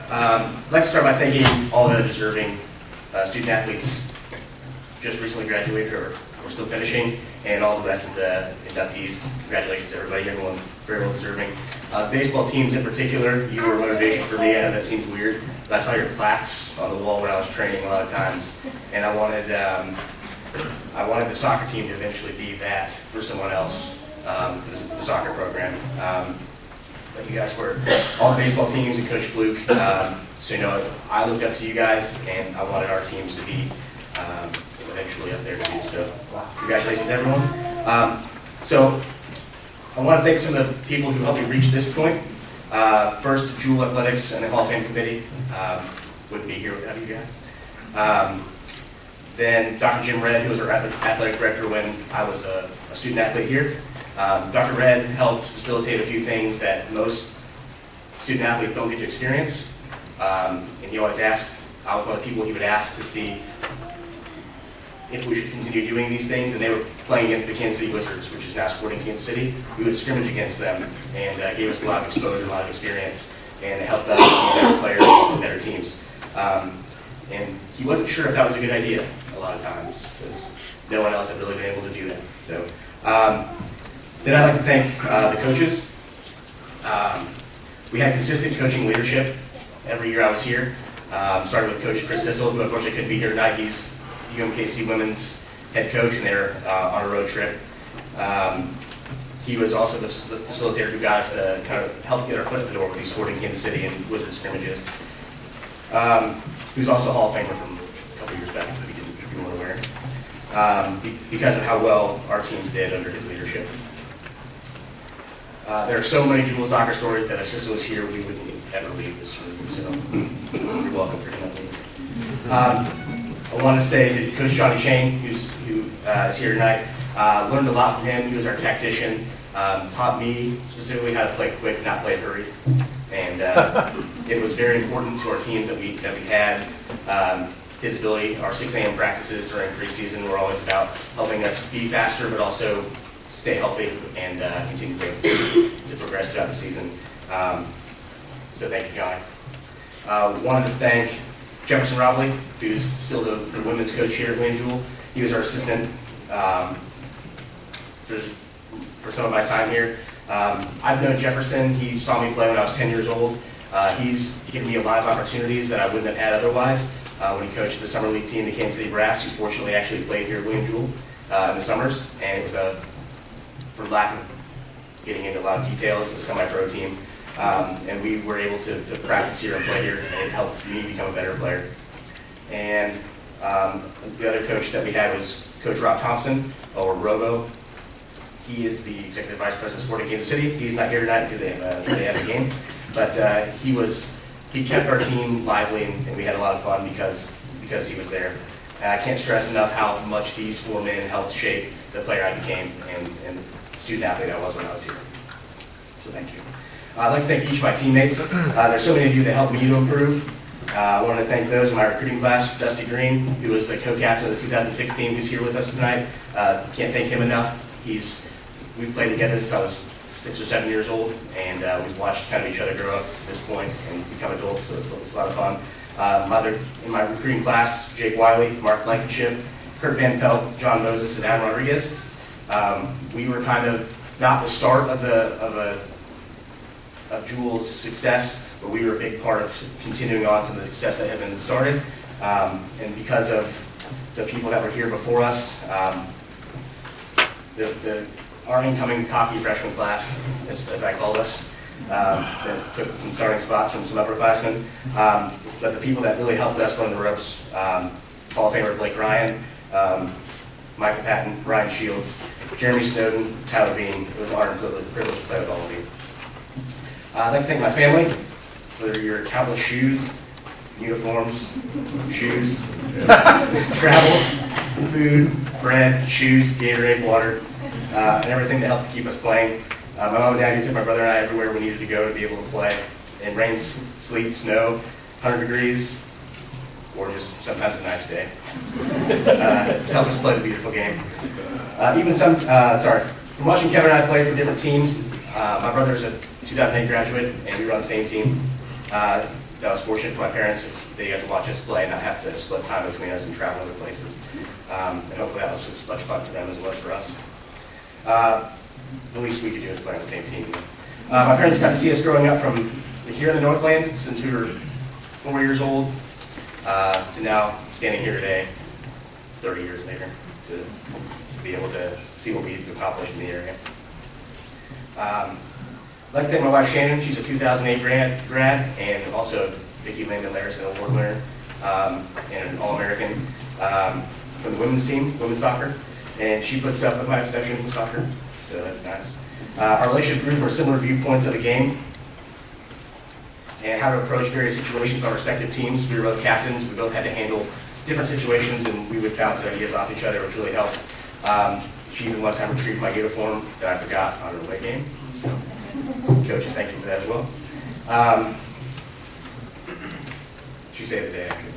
I'd like to start by thanking all the deserving student athletes just recently graduated or still finishing, and all the rest of the inductees. Congratulations to everybody, everyone very well deserving. Baseball teams in particular, you were a motivation for me. I know that seems weird, but I saw your plaques on the wall when I was training a lot of times, and I wanted the soccer team to eventually be that for someone else, for the soccer program. But you guys were all the baseball teams and Coach Fluke, so you know, I looked up to you guys, and I wanted our teams to be eventually up there too. So congratulations, everyone. So I want to thank some of the people who helped me reach this point. First, Jewell Athletics and the Hall of Fame Committee. Wouldn't be here without you guys. Then Dr. Jim Redd, who was our athletic director when I was a student athlete here. Dr. Redd helped facilitate a few things that most student athletes don't get to experience. And he always asked, I was one of the people he would ask to see if we should continue doing these things, and they were playing against the Kansas City Wizards, which is now Sporting Kansas City. We would scrimmage against them, and gave us a lot of exposure, a lot of experience, and it helped us be better players and better teams. And he wasn't sure if that was a good idea a lot of times, because no one else had really been able to do that. So then I'd like to thank the coaches. We had consistent coaching leadership every year I was here. Started with Coach Chris Sissel, who unfortunately couldn't be here tonight. He's UMKC women's head coach, and they're on a road trip. He was also the facilitator who got us to kind of help get our foot in the door with these Sporting Kansas City and Wizard scrimmages. He was also a Hall of Famer from a couple years back, if you weren't aware, because of how well our teams did under his leadership. There are so many Jewell soccer stories that if Sissel was here, we wouldn't ever leave this room, so you're welcome for him. I want to say that Coach Johnny Shane, who is here tonight, learned a lot from him. He was our tactician, taught me specifically how to play quick, not play hurry, and it was very important to our teams that we had. His ability, our 6 a.m. practices during preseason were always about helping us be faster, but also stay healthy and continue to progress throughout the season. So thank you, Johnny. Wanted to thank Jefferson Robley, who's still the women's coach here at Wayne Jewell. He was our assistant for some of my time here. I've known Jefferson. He saw me play when I was 10 years old. He's given me a lot of opportunities that I wouldn't have had otherwise. When he coached the summer league team, the Kansas City Brass, who fortunately actually played here at Wayne Jewell in the summers, and it was for lack of getting into a lot of details, a semi-pro team. And we were able to practice here and play here, and it helped me become a better player. And the other coach that we had was Coach Rob Thompson, or Robo. He is the Executive Vice President of Sporting Kansas City. He's not here tonight because they have a game. But he kept our team lively, and we had a lot of fun because he was there. And I can't stress enough how much these 4 men helped shape the player I became and student athlete I was when I was here. So thank you. I'd like to thank each of my teammates. There's so many of you that helped me to improve. I want to thank those in my recruiting class, Dusty Green, who was the co-captain of the 2016, who's here with us tonight. Can't thank him enough. We've played together since I was 6 or 7 years old, and we've watched kind of each other grow up at this point and become adults, so it's a lot of fun. In my recruiting class, Jake Wiley, Mark Blankenship, Kurt Van Pelt, John Moses, and Adam Rodriguez. We were kind of not the start of Jewell's success, but we were a big part of continuing on some of the success that had been started. And because of the people that were here before us, our incoming cocky freshman class, as I call us, that took some starting spots from some upperclassmen. But the people that really helped us run the ropes, Hall of Famer Blake Ryan, Michael Patton, Ryan Shields, Jeremy Snowden, Tyler Bean. It was an honor and privilege to play with all of you. I'd like to thank my family for your countless shoes, uniforms, shoes, travel, food, bread, shoes, Gatorade, water, and everything that helped to keep us playing. My mom and dad took my brother and I everywhere we needed to go to be able to play. In rain, sleet, snow, 100 degrees, or just sometimes a nice day. To help us play the beautiful game. From watching Kevin and I play for different teams, my brother is a 2008 graduate, and we were on the same team. that was fortunate for my parents. They got to watch us play and not have to split time between us and travel other places. And hopefully that was just as much fun for them as it was for us. The least we could do is play on the same team. My parents got to see us growing up from here in the Northland since we were 4 years old to now standing here today, 30 years later, to be able to see what we've accomplished in the area. I'd like to thank my wife Shannon. She's a 2008 grad and also a Vicki Landon Larison Award winner and an All-American from the women's team, women's soccer. And she puts up with my obsession with soccer, so that's nice. Our relationship grew from similar viewpoints of the game and how to approach various situations with our respective teams. We were both captains. We both had to handle different situations, and we would bounce ideas off each other, which really helped. She even one time retrieved my uniform that I forgot on an away game. So, coaches, thank you for that as well. She saved the day, actually.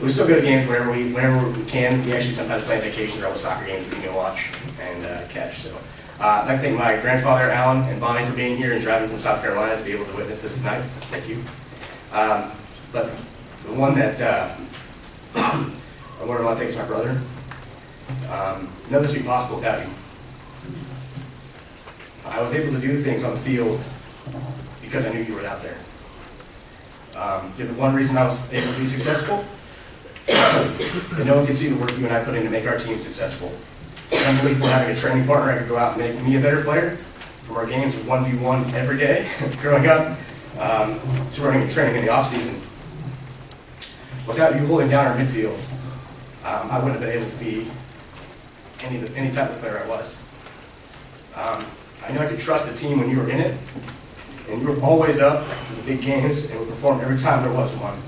We still go to games whenever we can. We actually sometimes plan vacations or other soccer games we can go watch and catch. So I'd like to thank my grandfather, Allan, and Bonnie for being here and driving from South Carolina to be able to witness this tonight. Thank you. But the one that I want to thank is my brother. None of this would be possible without you. I was able to do things on the field because I knew you were out there. You're the one reason I was able to be successful. And no one can see the work you and I put in to make our team successful. I'm really for having a training partner I could go out and make me a better player. From our games with 1v1 every day growing up to running a training in the off season. Without you holding down our midfield, I wouldn't have been able to be any type of player I was. I knew I could trust the team when you were in it, and you were always up for the big games and would perform every time there was one.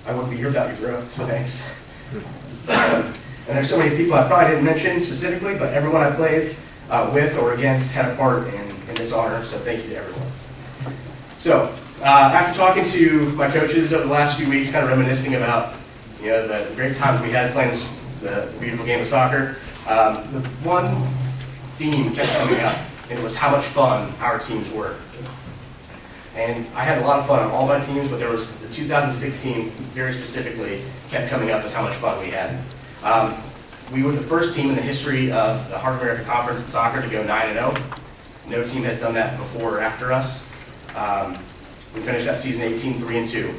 I wouldn't be here without you, bro, so thanks. And there's so many people I probably didn't mention specifically, but everyone I played with or against had a part in this honor, so thank you to everyone. So, after talking to my coaches over the last few weeks, kind of reminiscing about the great times we had playing the beautiful game of soccer, the one theme kept coming up, and it was how much fun our teams were. And I had a lot of fun on all my teams, but there was the 2016 very specifically kept coming up as how much fun we had. We were the first team in the history of the Heart of America Conference in soccer to go 9-0. No team has done that before or after us. We finished that season 18-3-2.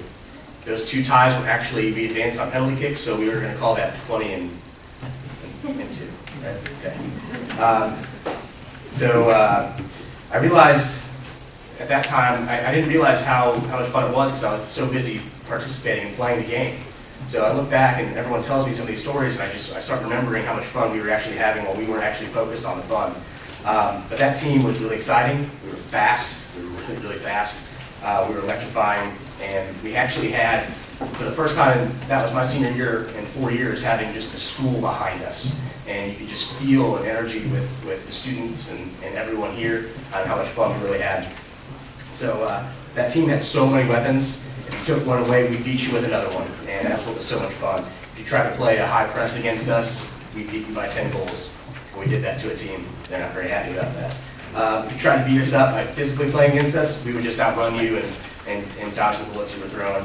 Those two ties were actually, we advanced on penalty kicks, so we were going to call that 20-2. Right? Okay. I realized at that time, I didn't realize how much fun it was because I was so busy participating and playing the game. So I look back and everyone tells me some of these stories, and I start remembering how much fun we were actually having while we weren't actually focused on the fun. But that team was really exciting. We were fast. We were really, really fast. We were electrifying, and we actually had, for the first time, that was my senior year in 4 years, having just the school behind us. And you could just feel an energy with the students and everyone here on how much fun we really had. So that team had so many weapons. If you took one away, we beat you with another one, and that's what was so much fun. If you tried to play a high press against us, we beat you by 10 goals. And we did that to a team. They're not very happy about that. If you tried to beat us up by physically playing against us, we would just outrun you and dodge the bullets you were throwing.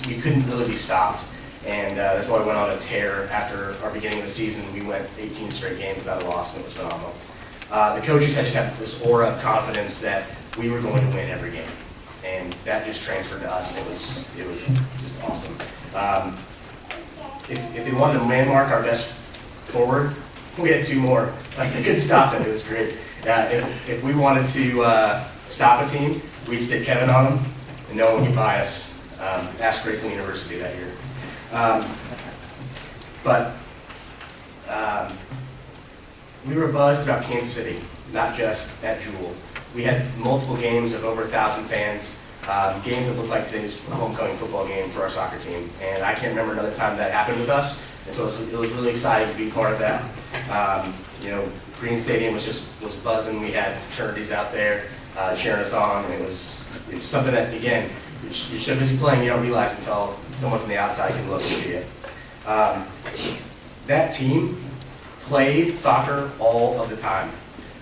We couldn't really be stopped. And that's why we went on a tear after our beginning of the season. We went 18 straight games without a loss, and it was phenomenal. The coaches had just had this aura of confidence that we were going to win every game. And that just transferred to us, and it was just awesome. If they wanted to landmark our best forward, we had two more. Like, they couldn't stop it. It was great. If we wanted to stop a team, we'd stick Kevin on them, and no one could buy us. Ask Graceland University that year. We were buzzed about Kansas City, not just at Jewell. We had multiple games of over 1,000 fans, games that looked like today's homecoming football game for our soccer team. And I can't remember another time that happened with us, and so it was really exciting to be part of that. Green Stadium was buzzing. We had fraternities out there cheering us on, and it's something that, again, you're so busy playing you don't realize until someone from the outside can look and see it. That team played soccer all of the time.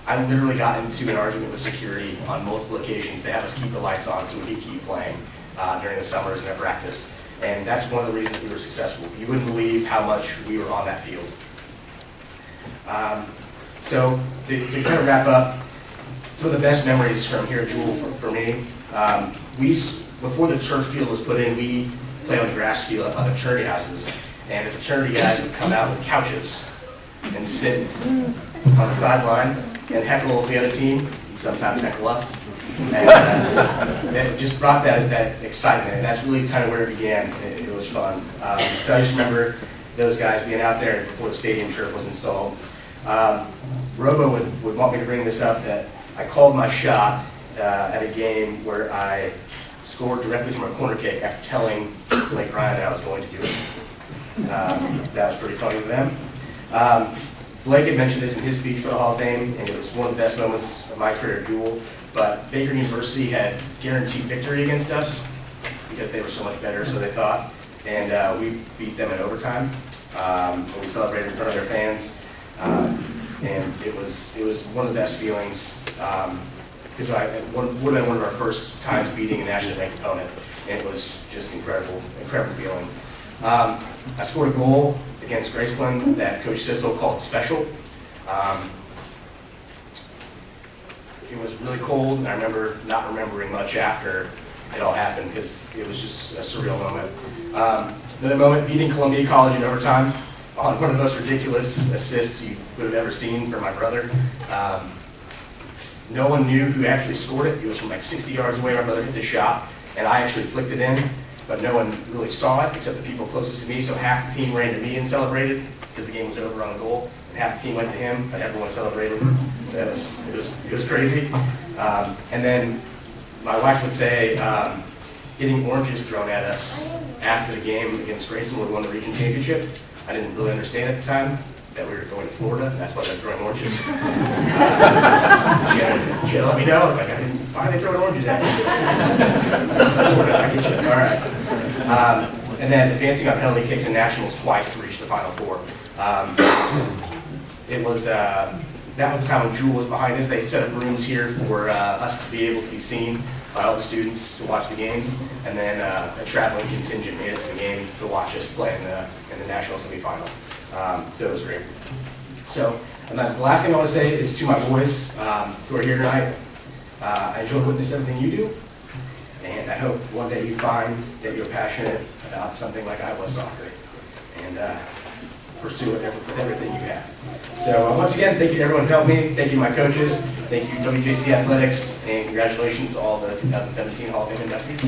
I literally got into an argument with security on multiple occasions to have us keep the lights on so we could keep playing during the summers and at practice. And that's one of the reasons we were successful. You wouldn't believe how much we were on that field. So to kind of wrap up, some of the best memories from here at Jewell for me, before the turf field was put in, we played on the grass field up on the fraternity houses. And the fraternity guys would come out with couches and sit on the sideline and heckle the other team, and sometimes heckle us. And that just brought that excitement, and that's really kind of where it began. It was fun. So I just remember those guys being out there before the stadium turf was installed. Robo would want me to bring this up, that I called my shot at a game where I scored directly from a corner kick after telling Blake Ryan that I was going to do it. That was pretty funny to them. Blake had mentioned this in his speech for the Hall of Fame, and it was one of the best moments of my career at Jewell. But Baker University had guaranteed victory against us because they were so much better, so they thought. And we beat them in overtime. And we celebrated in front of their fans. And it was one of the best feelings because it would have been one of our first times beating a nationally ranked opponent. And it was just incredible feeling. I scored a goal against Graceland that Coach Sissel called special. It was really cold, and I remember not remembering much after it all happened because it was just a surreal moment. Another moment, beating Columbia College in overtime on one of the most ridiculous assists you would have ever seen from my brother. No one knew who actually scored it. It was from like 60 yards away. My brother hit the shot, and I actually flicked it in, but no one really saw it except the people closest to me. So half the team ran to me and celebrated because the game was over on a goal, and half the team went to him, but everyone celebrated. So it was crazy. And then my wife would say, getting oranges thrown at us after the game against Grayson would won the region championship. I didn't really understand at the time that we were going to Florida. That's why they're throwing oranges. She had to let me know. It's like, why are they throwing oranges at me? Florida, I get you. All right. And then advancing on penalty kicks in nationals twice to reach the Final Four. That was the time when Jewell was behind us. They had set up rooms here for us to be able to be seen by all the students to watch the games, and then a traveling contingent made it to the game to watch us play in the national semifinal. So it was great. So, and then the last thing I want to say is to my boys who are here tonight. I enjoy witnessing everything you do, and I hope one day you find that you're passionate about something like I was, soccer, and pursue it with everything you have. So once again, thank you to everyone who helped me. Thank you to my coaches. Thank you WJC Athletics, and congratulations to all the 2017 Hall of Fame inductees.